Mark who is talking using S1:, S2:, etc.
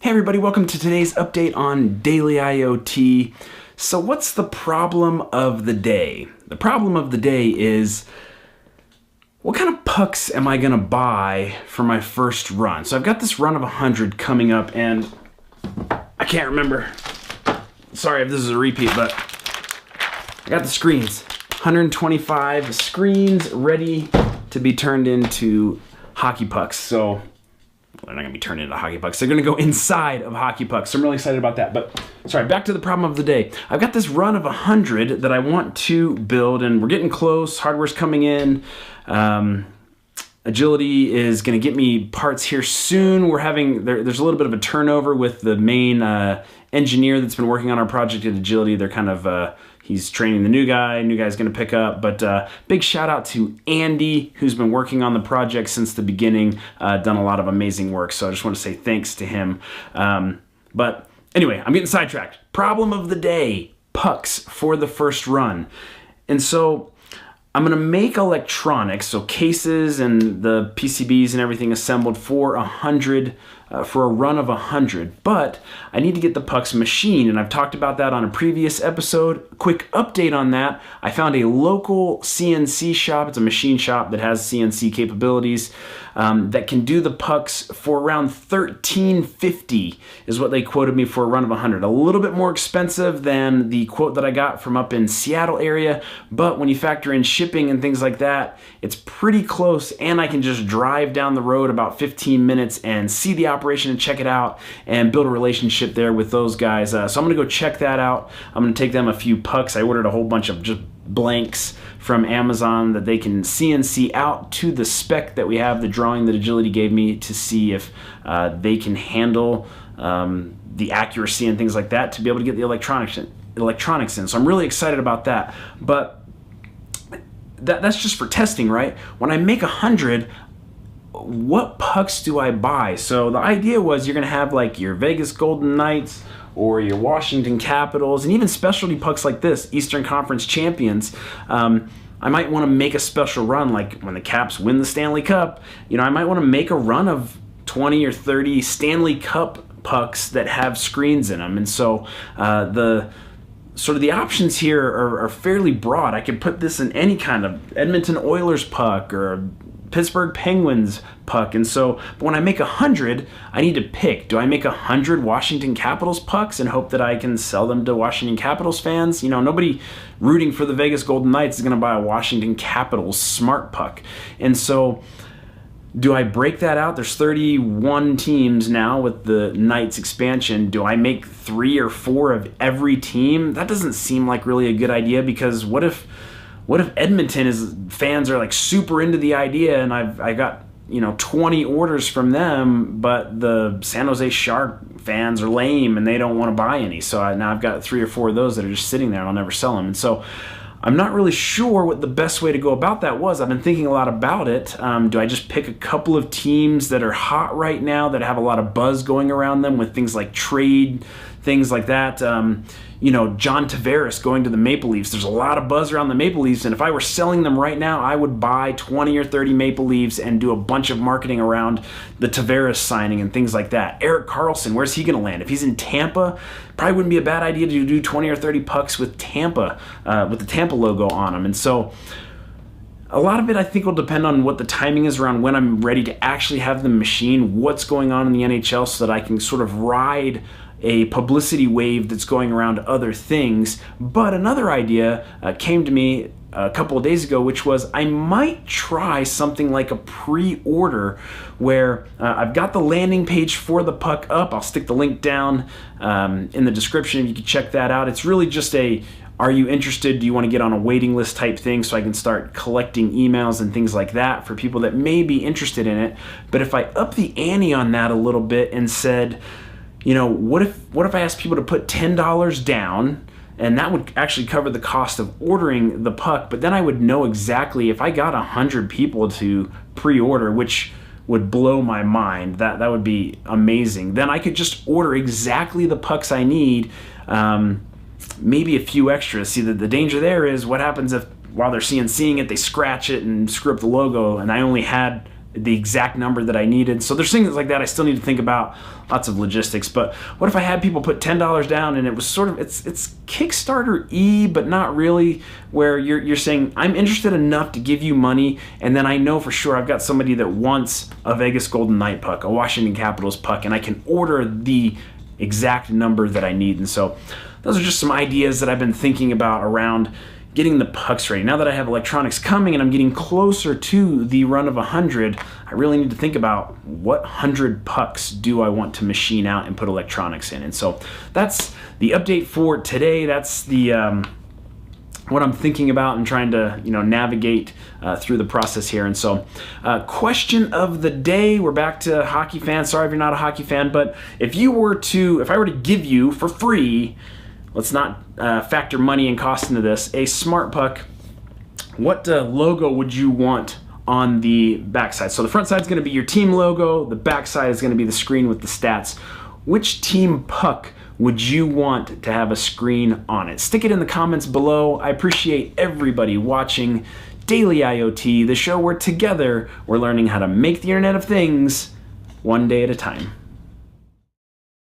S1: Hey everybody, welcome to today's update on Daily IoT. So what's the problem of the day? The problem of the day is, what kind of pucks am I gonna buy for my first run? So I've got this run of 100 coming up and I can't remember. Sorry if this is a repeat, but I got the screens. 125 screens ready to be turned into hockey pucks. So they're not gonna be turned into hockey pucks. They're gonna go inside of hockey pucks. So I'm really excited about that. But sorry, back to the problem of the day. I've got this run of 100 that I want to build, and we're getting close. Hardware's coming in. Agility is gonna get me parts here soon. We're having, there's a little bit of a turnover with the main engineer that's been working on our project at Agility. They're kind of, he's training the new guy's gonna pick up, but big shout out to Andy, who's been working on the project since the beginning, done a lot of amazing work, so I just want to say thanks to him. But anyway, I'm getting sidetracked. Problem of the day, pucks for the first run. And so I'm gonna make electronics, so cases and the PCBs and everything assembled for 100, for a run of 100, but I need to get the pucks machined, and I've talked about that on a previous episode. Quick update on that: I found a local CNC shop. It's a machine shop that has CNC capabilities that can do the pucks for around $13.50 is what they quoted me for a run of 100. A little bit more expensive than the quote that I got from up in Seattle area, but when you factor in shipping and things like that, it's pretty close, and I can just drive down the road about 15 minutes and see the operation and check it out and build a relationship there with those guys. So I'm gonna go check that out. I'm gonna take them a few pucks. I ordered a whole bunch of just blanks from Amazon that they can CNC out to the spec that we have, the drawing that Agility gave me, to see if they can handle the accuracy and things like that to be able to get the electronics in. So I'm really excited about that. But that's just for testing, right? When I make 100, what pucks do I buy? So the idea was you're gonna have like your Vegas Golden Knights or your Washington Capitals, and even specialty pucks like this, Eastern Conference champions. I might wanna make a special run, like when the Caps win the Stanley Cup, you know, I might wanna make a run of 20 or 30 Stanley Cup pucks that have screens in them. And so the options here are fairly broad. I could put this in any kind of Edmonton Oilers puck or Pittsburgh Penguins puck. And so, but when I make 100, I need to pick. Do I make 100 Washington Capitals pucks and hope that I can sell them to Washington Capitals fans? You know, nobody rooting for the Vegas Golden Knights is going to buy a Washington Capitals smart puck. And so, do I break that out? There's 31 teams now with the Knights expansion. Do I make 3 or 4 of every team? That doesn't seem like really a good idea, because what if Edmonton fans are like super into the idea, and I got 20 orders from them, but the San Jose Shark fans are lame and they don't want to buy any. So now I've got 3 or 4 of those that are just sitting there and I'll never sell them. And so I'm not really sure what the best way to go about that was. I've been thinking a lot about it. Do I just pick a couple of teams that are hot right now, that have a lot of buzz going around them with things like trade, things like that? John Tavares going to the Maple Leafs. There's a lot of buzz around the Maple Leafs, and if I were selling them right now, I would buy 20 or 30 Maple Leafs and do a bunch of marketing around the Tavares signing and things like that. Erik Karlsson, where's he going to land? If he's in Tampa, probably wouldn't be a bad idea to do 20 or 30 pucks with Tampa, with the Tampa logo on them. And so a lot of it, I think, will depend on what the timing is around when I'm ready to actually have the machine, what's going on in the NHL, so that I can sort of ride a publicity wave that's going around other things. But another idea came to me a couple of days ago, which was I might try something like a pre-order where I've got the landing page for the puck up. I'll stick the link down in the description. You can check that out. It's really just are you interested? Do you want to get on a waiting list type thing, so I can start collecting emails and things like that for people that may be interested in it. But if I up the ante on that a little bit and said, what if I asked people to put $10 down, and that would actually cover the cost of ordering the puck, but then I would know exactly if I got 100 people to pre-order, which would blow my mind. That would be amazing. Then I could just order exactly the pucks I need, maybe a few extras. See, the danger there is what happens if while they're CNCing it, they scratch it and screw up the logo, and I only had the exact number that I needed. So there's things like that I still need to think about, lots of logistics. But what if I had people put $10 down and it was sort of, it's Kickstarter-y, but not really, where you're saying, I'm interested enough to give you money, and then I know for sure I've got somebody that wants a Vegas Golden Knight puck, a Washington Capitals puck, and I can order the exact number that I need. And so those are just some ideas that I've been thinking about around getting the pucks ready. Now that I have electronics coming and I'm getting closer to the run of 100, I really need to think about what 100 pucks do I want to machine out and put electronics in. And so that's the update for today. That's the what I'm thinking about and trying to navigate through the process here. And so question of the day, we're back to hockey fans. Sorry if you're not a hockey fan, but if I were to give you for free, let's not factor money and cost into this, a smart puck, what logo would you want on the backside? So the front side is going to be your team logo. The backside is going to be the screen with the stats. Which team puck would you want to have a screen on it? Stick it in the comments below. I appreciate everybody watching Daily IoT, the show where together we're learning how to make the Internet of Things one day at a time.